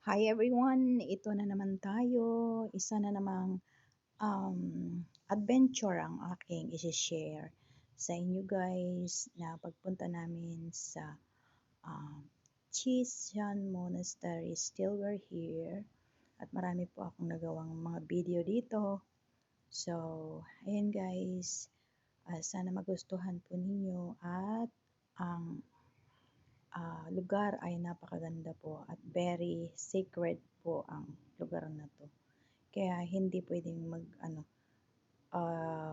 Hi everyone! Ito na naman tayo. Isa na namang adventure ang aking isi-share sa inyo guys na pagpunta namin sa Chichen Monastery. Still we're here at marami po akong nagawang mga video dito. So, ayan guys. Sana magustuhan po ninyo at ang lugar ay napakaganda po at very sacred po ang lugar na to. Kaya hindi pwedeng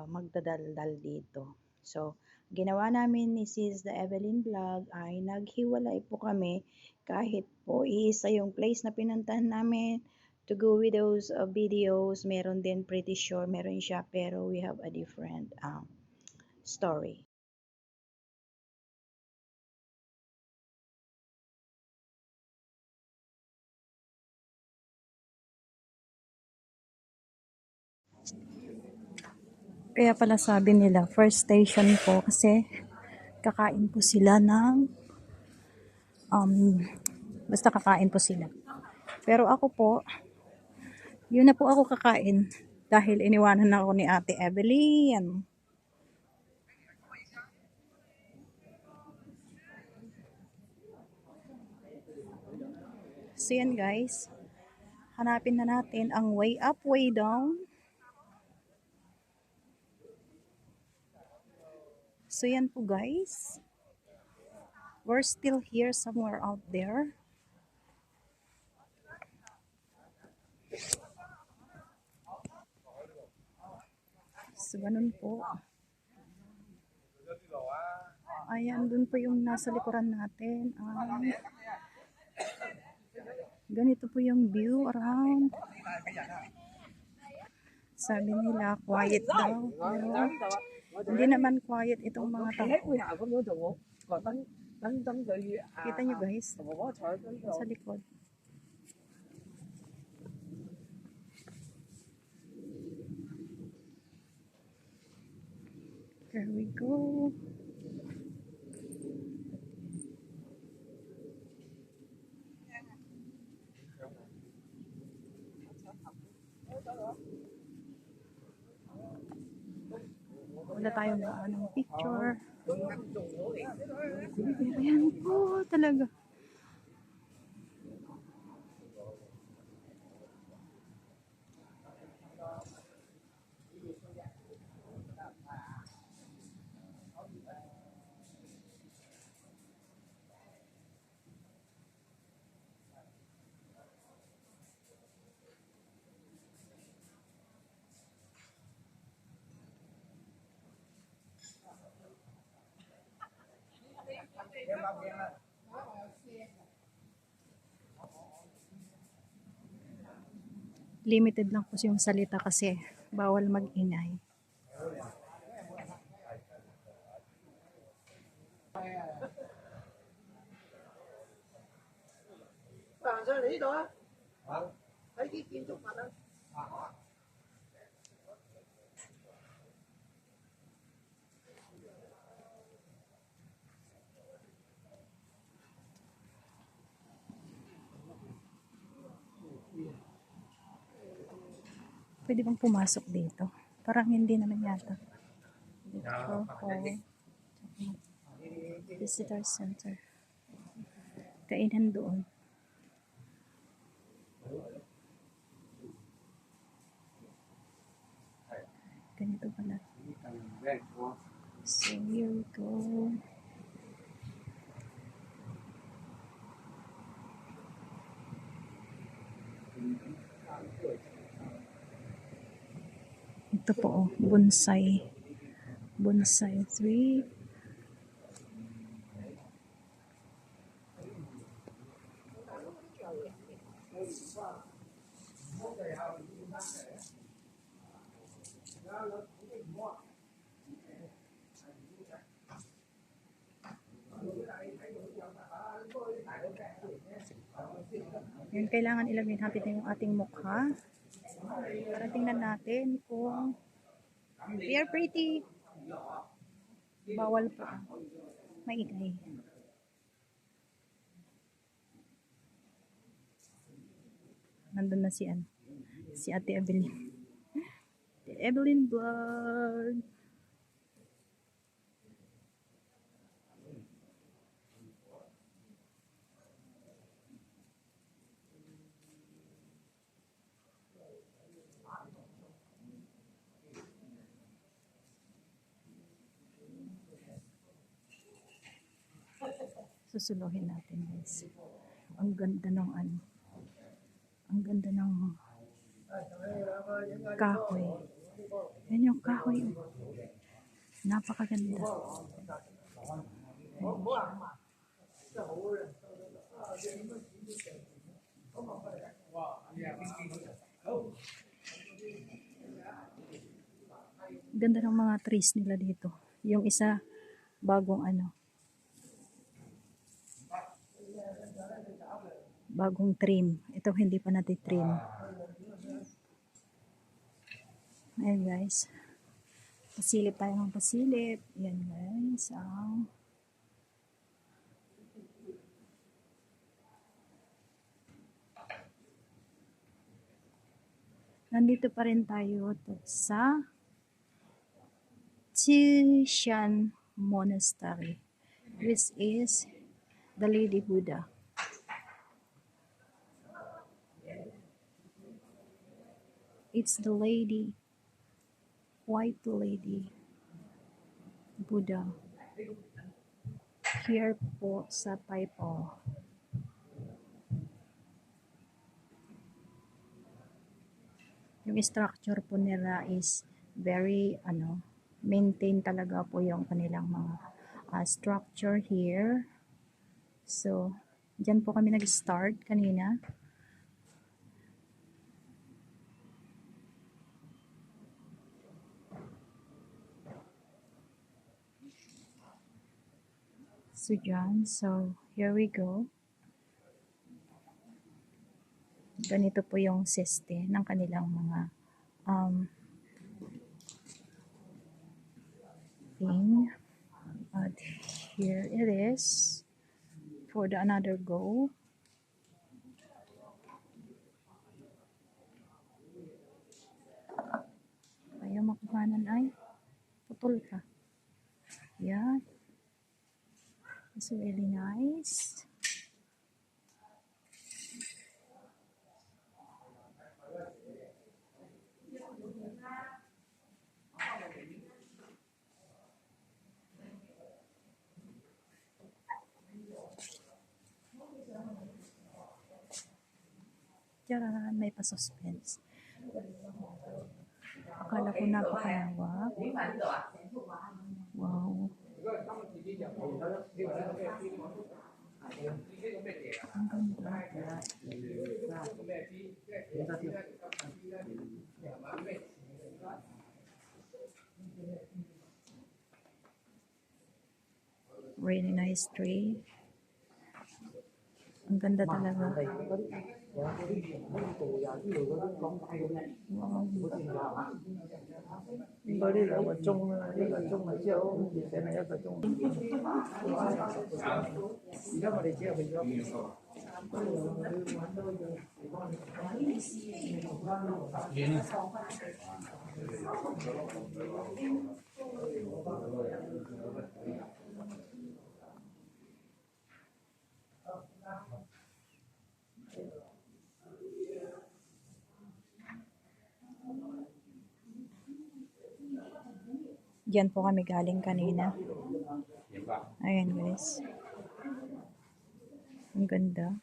magdadaldal dito. So, ginawa namin ni Sis the Evelyn Vlog ay naghiwalay po kami kahit po iisa yung place na pinuntahan namin to go with those videos. Meron din, pretty sure meron siya, pero we have a different story. Kaya pala sabi nila, first station po kasi kakain po sila ng, basta kakain po sila. Pero ako po, yun na po ako kakain dahil iniwanan ako ni Ate Evelyn. So yan guys, hanapin na natin ang way up, way down. So yan po guys, we're still here somewhere out there. So ganun po. Ayan, dun po yung nasa likuran natin. Ganito po yung view around. Sabi nila quiet daw, pero hindi naman quiet itong mga tao. Kita nyo guys, sa likod. There we go. Wala tayong anong picture. Ayan po talaga. Limited lang po yung salita kasi bawal mag-ingay. Pwede bang pumasok dito? Parang hindi naman yata. Visitor Center. Kainan doon. Ganito pala. So here we go. Ito po, bonsai. Bonsai tree. Yan, kailangan ilagay natin yung ating mukha para tingnan natin kung we are pretty. Bawal pa. Maingay. Nandun na si Ate Evelyn. Ate Evelyn Vlog. Susuluhin natin guys. Ang ganda ng ano. Ang ganda ng kahoy. Yan yung kahoy. Napakaganda. Ganda ng mga trees nila dito. Yung isa bagong ano. Bagong trim. Ito hindi pa natitrim. Ayan guys. Pasilip tayo ng pasilip. Ayan guys. Nandito pa rin tayo sa Chishan Monastery, which is the Lady Buddha. It's the white lady Buddha here po sa Taipo. Yung structure po nila is very maintain talaga po yung kanilang mga structure here. So, dyan po kami nag-start kanina. So, dyan. So, here we go. Ganito po yung siste ng kanilang mga thing. But here it is for the another go. Ayaw makuhanan ay putol ka. Yeah. It's really nice. Tiyaran, may pa-suspense. Akala ko napakalawak. Wow. Ang ganda. Really nice tree. Ang ganda talaga. Diyan po kami galing kanina. Ayan guys. Ang ganda.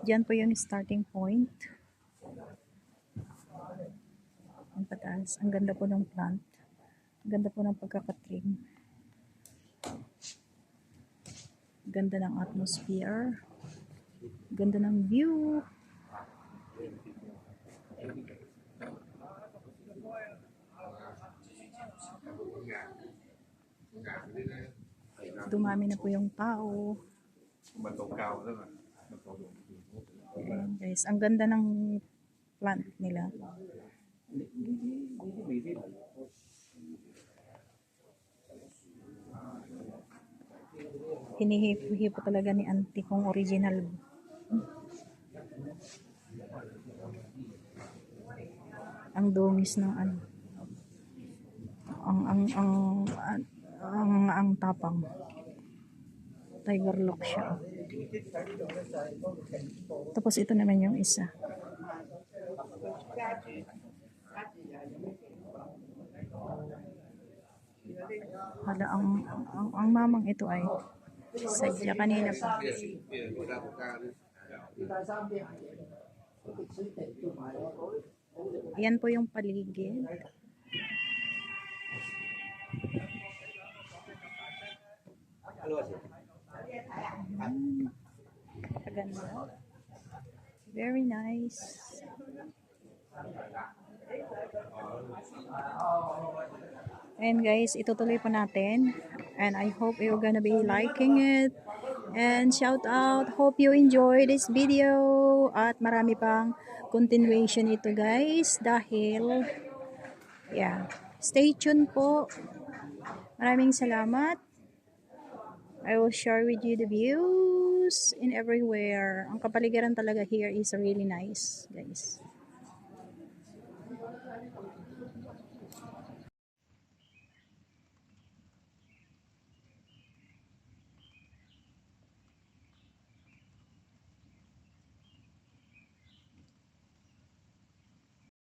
Diyan po yung starting point. Ang pataas. Ang ganda po ng plant. Ang ganda po ng pagkakatrim. Ganda ng atmosphere. Ganda ng view. dumami na po yung tao. Ayan guys, ang ganda ng plant nila. Hinihipo talaga ni auntie kung original. Ang dungis ng ano. Ang tapang. Tiger look siya. Tapos ito naman yung isa. Hala, ang mamang ito ay sadya kanina pa. Yan po yung paligid. Maganda. Very nice. And guys, itutuloy po natin. And I hope you're gonna be liking it. And shout out, hope you enjoy this video. At marami pang continuation ito guys. Dahil, yeah, stay tuned po. Maraming salamat. I will share with you the views in everywhere. Ang kapaligiran talaga here is really nice, guys.